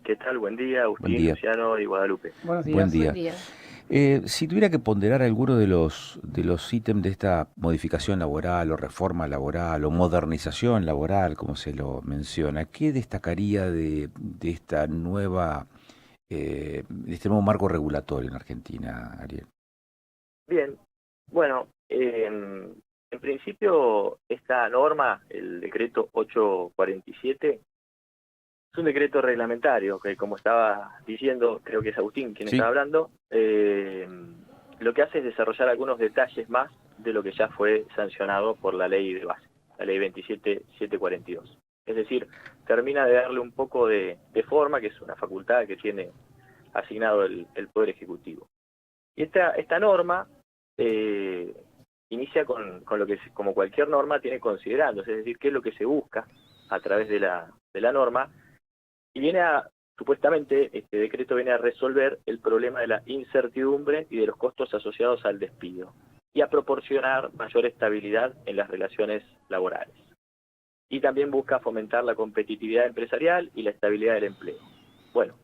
¿Qué tal? Buen día, Buen Agustín, día. Luciano y Guadalupe. Buenos Buen días. día. Buen día. Si tuviera que ponderar alguno de los ítems de esta modificación laboral o reforma laboral o modernización laboral, como se lo menciona, ¿qué destacaría de esta de este nuevo marco regulatorio en Argentina, Ariel? Bien, bueno, en principio esta norma, el decreto 847, es un decreto reglamentario que, como estaba diciendo, creo que es Agustín quien estaba Sí, hablando, lo que hace es desarrollar algunos detalles más de lo que ya fue sancionado por la ley de base, la ley 27742. Es decir, termina de darle un poco de forma, que es una facultad que tiene asignado el Poder Ejecutivo. Y esta norma inicia con lo que, como cualquier norma, tiene considerandos, es decir, qué es lo que se busca a través de la norma, y supuestamente, este decreto viene a resolver el problema de la incertidumbre y de los costos asociados al despido, y a proporcionar mayor estabilidad en las relaciones laborales. Y también busca fomentar la competitividad empresarial y la estabilidad del empleo. Bueno,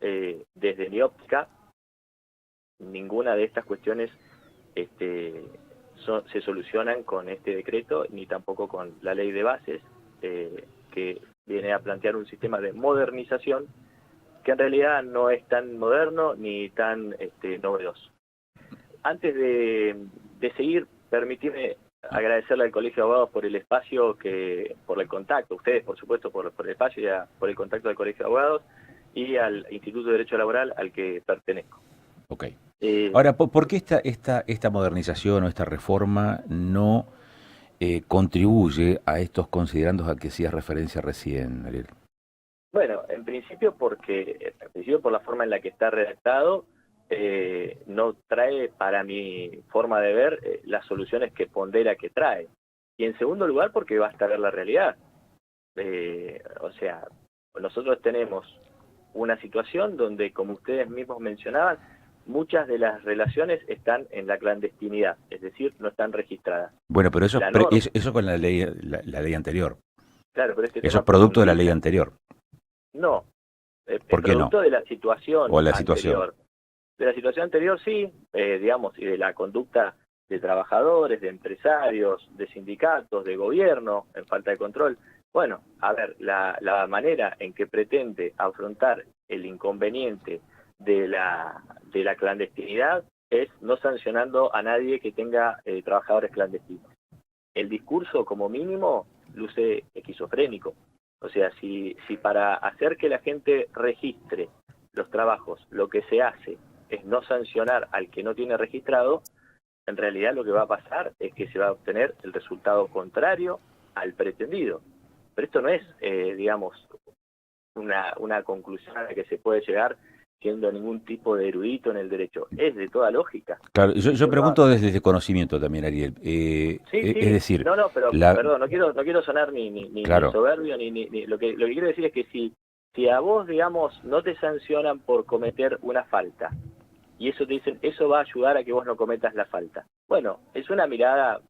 desde mi óptica, ninguna de estas cuestiones este, se solucionan con este decreto, ni tampoco con la ley de bases, que viene a plantear un sistema de modernización que en realidad no es tan moderno ni tan novedoso. Antes de seguir, permitirme agradecerle al Colegio de Abogados por el espacio, por el contacto, ustedes por supuesto por el espacio y por el contacto del Colegio de Abogados y al Instituto de Derecho Laboral al que pertenezco. ok. Eh, Ahora, ¿por qué esta modernización o esta reforma no contribuye a estos considerandos a que hacías referencia recién, Ariel? Bueno, en principio por la forma en la que está redactado, no trae, para mi forma de ver, las soluciones que pondera que trae. Y en segundo lugar, porque basta ver la realidad. O sea, nosotros tenemos una situación donde, como ustedes mismos mencionaban, muchas de las relaciones están en la clandestinidad, es decir, no están registradas. Bueno, pero La norma, eso con la ley anterior. claro, pero este Eso tema es producto de la ley profundiza. anterior. No, es ¿Por qué no? producto de la O situación la situación. anterior. De la situación anterior sí, digamos, y de la conducta de trabajadores, de empresarios, de sindicatos, de gobierno, en falta de control. Bueno, a ver, la manera en que pretende afrontar el inconveniente de la clandestinidad es no sancionando a nadie que tenga trabajadores clandestinos. El discurso, como mínimo, luce esquizofrénico. O sea, si para hacer que la gente registre los trabajos, lo que se hace es no sancionar al que no tiene registrado, en realidad lo que va a pasar es que se va a obtener el resultado contrario al pretendido. Pero esto no es, digamos, una conclusión a la que se puede llegar siendo ningún tipo de erudito en el derecho. Es de toda lógica. Claro, Si yo uno pregunto desde el conocimiento también, Ariel. Sí, Es sí, decir, no, pero la, perdón, no quiero sonar ni claro, soberbio, ni lo que quiero decir es que si a vos, digamos, no te sancionan por cometer una falta, y eso te dicen, eso va a ayudar a que vos no cometas la falta. Bueno, es una mirada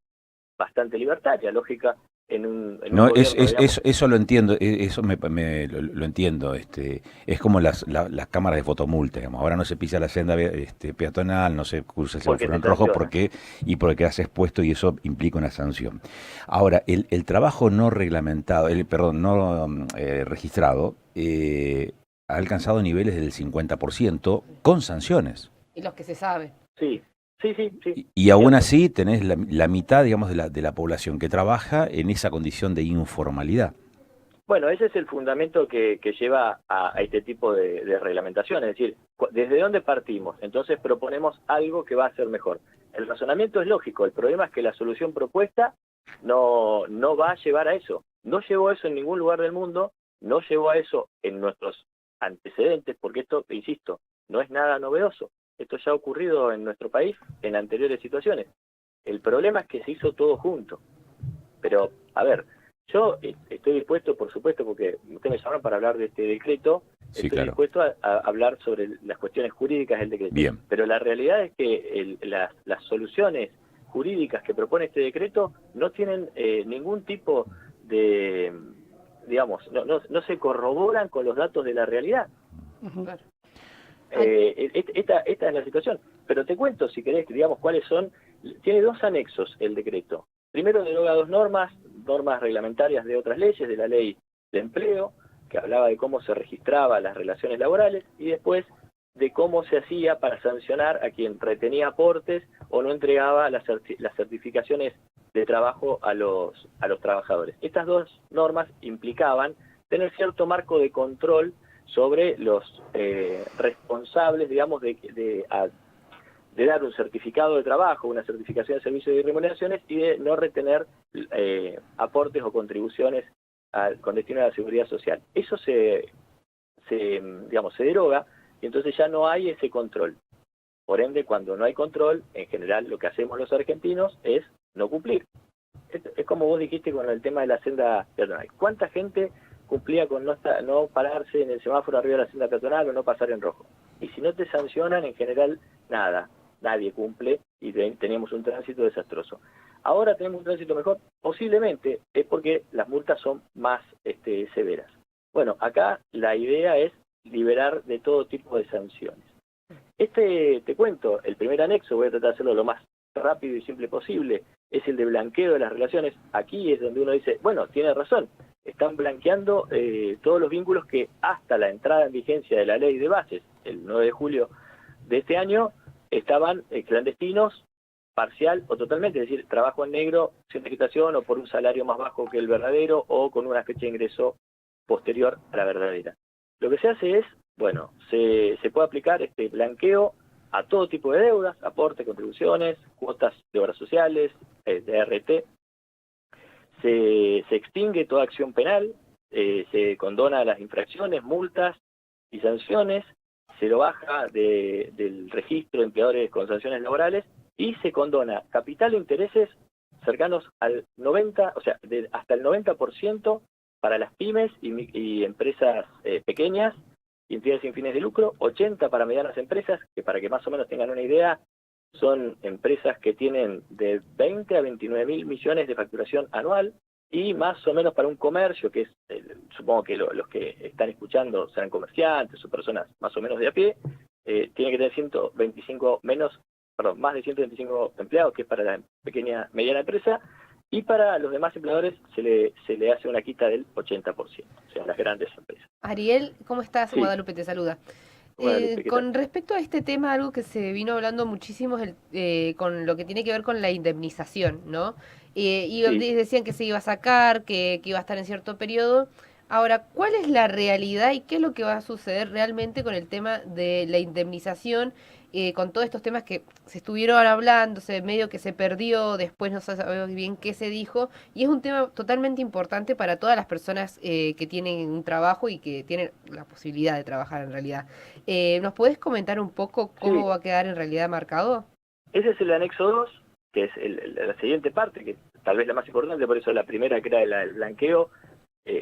bastante libertaria, lógica, en un no, gobierno, digamos. eso lo entiendo, eso lo entiendo. Es como las cámaras de fotomulta, digamos. Ahora no se pisa la senda peatonal, no se cruza el Porque semáforo te en rojo sancionan. porque has expuesto y eso implica una sanción. Ahora, el trabajo no reglamentado, perdón, no registrado, ha alcanzado niveles del 50% con sanciones. Y los que se sabe. Sí, sí, sí, sí, Y es aún cierto. así tenés la mitad, digamos, de la población que trabaja en esa condición de informalidad. Bueno, ese es el fundamento que lleva a este tipo de reglamentación, es decir, ¿desde dónde partimos? Entonces proponemos algo que va a ser mejor. El razonamiento es lógico, el problema es que la solución propuesta no va a llevar a eso. No llevó a eso en ningún lugar del mundo, no llevó a eso en nuestros antecedentes, porque esto, insisto, no es nada novedoso. Esto ya ha ocurrido en nuestro país en anteriores situaciones. El problema es que se hizo todo junto. Pero, a ver, yo estoy dispuesto, por supuesto, porque ustedes me llamaron para hablar de este decreto, Sí, estoy claro. dispuesto a hablar sobre las cuestiones jurídicas del decreto. Bien. Pero la realidad es que las soluciones jurídicas que propone este decreto no tienen ningún tipo de, digamos, no se corroboran con los datos de la realidad. Claro. Esta es la situación. Pero te cuento, si querés, digamos, cuáles son. Tiene dos anexos el decreto. Primero deroga dos normas reglamentarias de otras leyes, de la ley de empleo, que hablaba de cómo se registraban las relaciones laborales, y después de cómo se hacía para sancionar a quien retenía aportes o no entregaba las certificaciones de trabajo a los trabajadores. Estas dos normas implicaban tener cierto marco de control sobre los responsables, digamos, de dar un certificado de trabajo, una certificación de servicios y remuneraciones, y de no retener aportes o contribuciones con destino a la seguridad social. Eso se deroga, y entonces ya no hay ese control. Por ende, cuando no hay control, en general lo que hacemos los argentinos es no cumplir. Es como vos dijiste con el tema de la senda peatonal. ¿Cuánta gente cumplía con no pararse en el semáforo arriba de la senda peatonal o no pasar en rojo? Y si no te sancionan, en general, nadie cumple, y teníamos un tránsito desastroso. Ahora tenemos un tránsito mejor, posiblemente es porque las multas son más severas. Bueno, acá la idea es liberar de todo tipo de sanciones. Te cuento, el primer anexo, voy a tratar de hacerlo lo más rápido y simple posible, es el de blanqueo de las relaciones. Aquí es donde uno dice, bueno, tiene razón, están blanqueando todos los vínculos que hasta la entrada en vigencia de la ley de bases, el 9 de julio de este año, estaban clandestinos, parcial o totalmente, es decir, trabajo en negro, sin registración o por un salario más bajo que el verdadero o con una fecha de ingreso posterior a la verdadera. Lo que se hace es, bueno, se puede aplicar este blanqueo a todo tipo de deudas, aportes, contribuciones, cuotas de obras sociales, de RT. Se extingue toda acción penal, se condona las infracciones, multas y sanciones, se lo baja del registro de empleadores con sanciones laborales y se condona capital e intereses cercanos al 90, o sea, hasta el 90% para las pymes y empresas pequeñas y entidades sin fines de lucro, 80 para medianas empresas, que para que más o menos tengan una idea, son empresas que tienen de 20 a 29 mil millones de facturación anual, y más o menos para un comercio, que es, supongo que los que están escuchando serán comerciantes o personas más o menos de a pie, tiene que tener 125 más de 125 empleados, que es para la pequeña mediana empresa, y para los demás empleadores se le hace una quita del 80%, o sea, las grandes empresas. Ariel, ¿cómo estás? Sí. Guadalupe te saluda. Guadalupe, ¿qué tal? Con respecto a este tema, algo que se vino hablando muchísimo es con lo que tiene que ver con la indemnización, ¿no? Y Sí. decían que se iba a sacar, que iba a estar en cierto periodo. Ahora, ¿cuál es la realidad y qué es lo que va a suceder realmente con el tema de la indemnización, con todos estos temas que se estuvieron hablando, medio que se perdió, después no sabemos bien qué se dijo, y es un tema totalmente importante para todas las personas que tienen un trabajo y que tienen la posibilidad de trabajar en realidad. ¿Nos puedes comentar un poco cómo Sí, va a quedar en realidad marcado? ese es el anexo 2, que es la siguiente parte, que tal vez la más importante, por eso la primera, que era el blanqueo,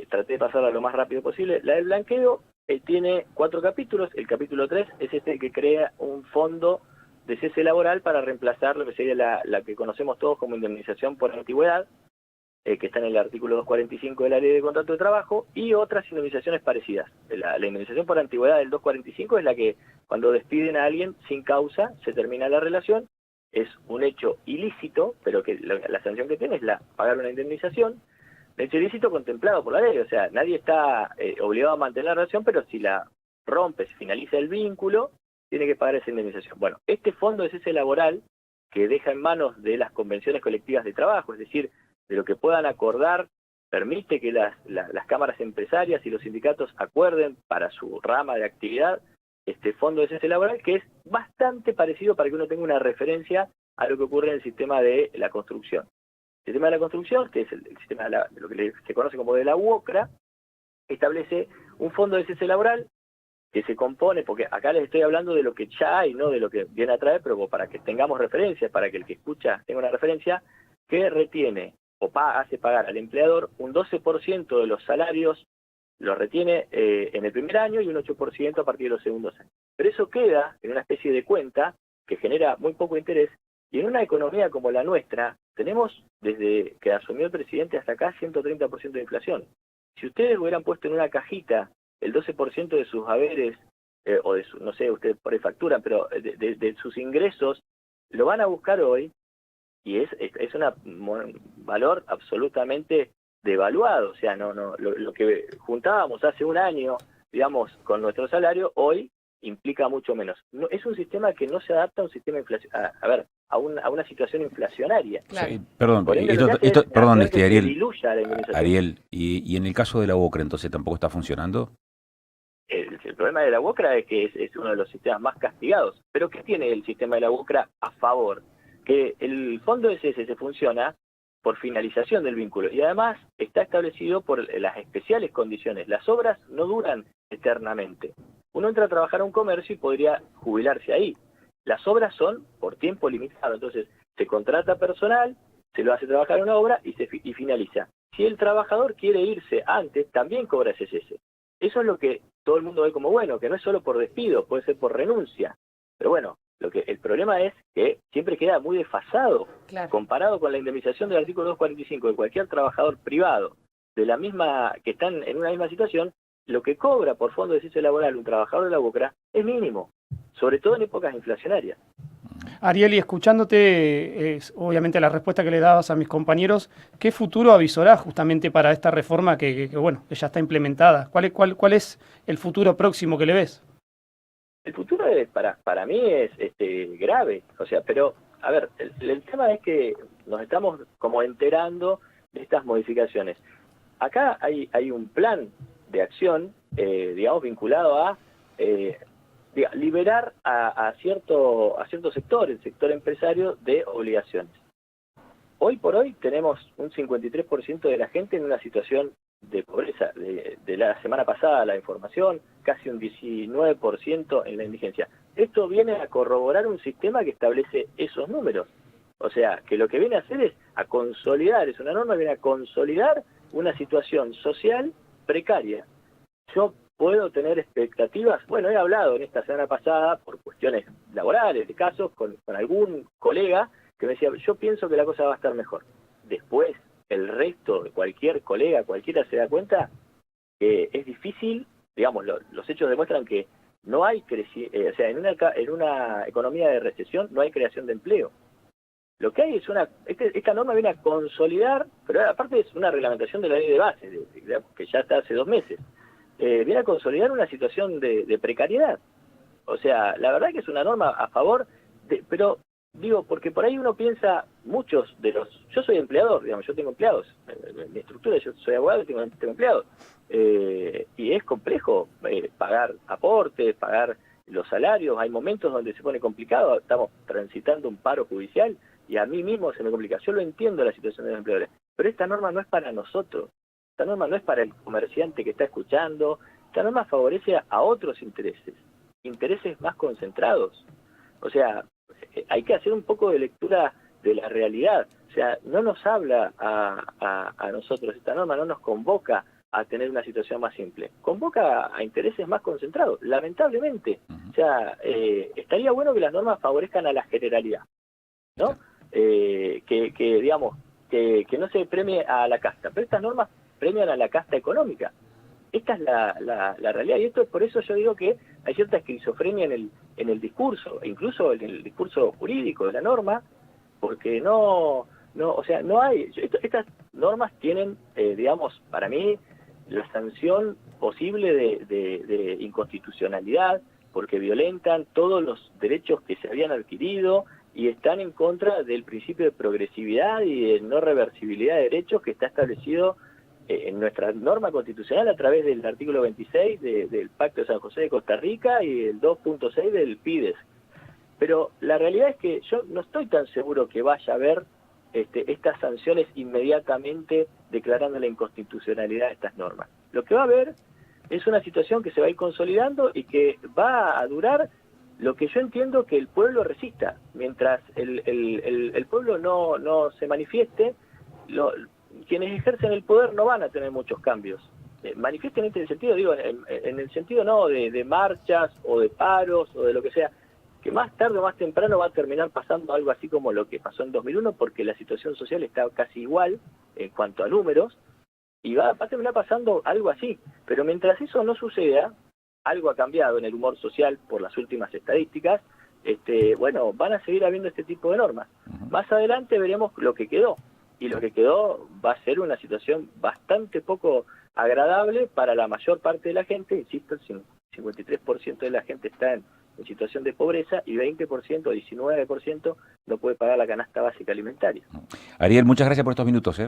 traté de pasarla lo más rápido posible. La del blanqueo tiene 4 capítulos. El capítulo 3 es este que crea un fondo de cese laboral para reemplazar lo que sería la que conocemos todos como indemnización por antigüedad, que está en el artículo 245 de la Ley de Contrato de Trabajo, y otras indemnizaciones parecidas. La indemnización por antigüedad del 245 es la que cuando despiden a alguien sin causa, se termina la relación, es un hecho ilícito, pero que la sanción que tiene es pagar una indemnización. El hecho ilícito contemplado por la ley, o sea, nadie está obligado a mantener la relación, pero si la rompe, si finaliza el vínculo, tiene que pagar esa indemnización. Bueno, este fondo es ese laboral que deja en manos de las convenciones colectivas de trabajo, es decir, de lo que puedan acordar, permite que las cámaras empresarias y los sindicatos acuerden para su rama de actividad este fondo de cese laboral, que es bastante parecido, para que uno tenga una referencia a lo que ocurre en el sistema de la construcción. El sistema de la construcción, que es el sistema de lo que se conoce como de la UOCRA, establece un fondo de cese laboral que se compone, porque acá les estoy hablando de lo que ya hay, no de lo que viene a traer, pero para que tengamos referencias, para que el que escucha tenga una referencia, que retiene o hace pagar al empleador un 12% de los salarios, lo retiene en el primer año, y un 8% a partir de los segundos años. Pero eso queda en una especie de cuenta que genera muy poco interés, y en una economía como la nuestra, tenemos desde que asumió el presidente hasta acá 130% de inflación. Si ustedes hubieran puesto en una cajita el 12% de sus haberes o de no sé, ustedes por ahí facturan, pero de sus ingresos, lo van a buscar hoy y es un valor absolutamente devaluado. O sea, lo que juntábamos hace un año, digamos, con nuestro salario, hoy implica mucho menos. No, es un sistema que no se adapta a un sistema a una situación inflacionaria. Claro. Sí, perdón, Por ende, lo que hace es perdón, hacer que se Ariel, diluya la indemnización. Ariel, y en el caso de la UOCRA, entonces tampoco está funcionando. El problema de la UOCRA es que es uno de los sistemas más castigados. Pero ¿qué tiene el sistema de la UOCRA a favor? Que el fondo SS funciona por finalización del vínculo y además está establecido por las especiales condiciones. Las obras no duran eternamente. Uno entra a trabajar a un comercio y podría jubilarse ahí. Las obras son por tiempo limitado, entonces se contrata personal, se lo hace trabajar en una obra y finaliza. Si el trabajador quiere irse antes, también cobra SS. Eso es lo que todo el mundo ve como bueno, que no es solo por despido, puede ser por renuncia. Pero bueno, el problema es que siempre queda muy desfasado, Claro. comparado con la indemnización del artículo 245 de cualquier trabajador privado de la misma que están en una misma situación. Lo que cobra por fondo de cese laboral un trabajador de la UOCRA es mínimo, sobre todo en épocas inflacionarias. Ariel, y escuchándote, obviamente la respuesta que le dabas a mis compañeros, ¿qué futuro avisorás justamente para esta reforma que ya está implementada? ¿Cuál es el futuro próximo que le ves? El futuro para mí es grave, o sea, pero a ver, el tema es que nos estamos como enterando de estas modificaciones. Acá hay un plan de acción, digamos, vinculado a liberar a cierto sector, el sector empresario, de obligaciones. Hoy por hoy tenemos un 53% de la gente en una situación de pobreza. De la semana pasada la información, casi un 19% en la indigencia. Esto viene a corroborar un sistema que establece esos números. O sea, que lo que viene a hacer es a consolidar, es una norma que viene a consolidar una situación social precaria. Yo puedo tener expectativas, bueno, he hablado en esta semana pasada, por cuestiones laborales, de casos, con algún colega que me decía, yo pienso que la cosa va a estar mejor. Después, el resto de cualquier colega, cualquiera se da cuenta que es difícil, digamos, los hechos demuestran que no hay o sea, en una economía de recesión no hay creación de empleo. Lo que hay es esta norma viene a consolidar, pero aparte es una reglamentación de la ley de base, que ya está hace 2 meses, viene a consolidar una situación de precariedad. O sea, la verdad que es una norma a favor, pero digo, porque por ahí uno piensa, yo soy empleador, digamos, yo tengo empleados, en mi estructura yo soy abogado y tengo empleados, y es complejo pagar aportes, pagar los salarios, hay momentos donde se pone complicado, estamos transitando un paro judicial, y a mí mismo se me complica. Yo lo entiendo la situación de los empleadores, pero esta norma no es para nosotros, esta norma no es para el comerciante que está escuchando, esta norma favorece a otros intereses más concentrados. O sea, hay que hacer un poco de lectura de la realidad. O sea, no nos habla a nosotros, esta norma no nos convoca a tener una situación más simple, convoca a intereses más concentrados, lamentablemente. O sea, estaría bueno que las normas favorezcan a la generalidad, ¿no? Digamos, que no se premie a la casta, pero estas normas premian a la casta económica. Esta es la realidad, y esto por eso yo digo que hay cierta esquizofrenia en el discurso, incluso en el discurso jurídico de la norma, porque o sea, no hay, estas normas tienen, digamos, para mí, la sanción posible de inconstitucionalidad, porque violentan todos los derechos que se habían adquirido y están en contra del principio de progresividad y de no reversibilidad de derechos que está establecido en nuestra norma constitucional a través del artículo 26 del Pacto de San José de Costa Rica y el 2.6 del PIDES. Pero la realidad es que yo no estoy tan seguro que vaya a haber estas sanciones inmediatamente declarando la inconstitucionalidad de estas normas. Lo que va a haber es una situación que se va a ir consolidando y que va a durar lo que yo entiendo que el pueblo resista. Mientras el pueblo no se manifieste, quienes ejercen el poder no van a tener muchos cambios. Manifiesten en este sentido, digo, en el sentido no de marchas o de paros o de lo que sea, que más tarde o más temprano va a terminar pasando algo así como lo que pasó en 2001, porque la situación social está casi igual en cuanto a números, y va a terminar pasando algo así. Pero mientras eso no suceda, algo ha cambiado en el humor social por las últimas estadísticas, bueno, van a seguir habiendo este tipo de normas. Más adelante veremos lo que quedó, y lo que quedó va a ser una situación bastante poco agradable para la mayor parte de la gente. Insisto, el 53% de la gente está en situación de pobreza y 20% o 19% no puede pagar la canasta básica alimentaria. Ariel, muchas gracias por estos minutos.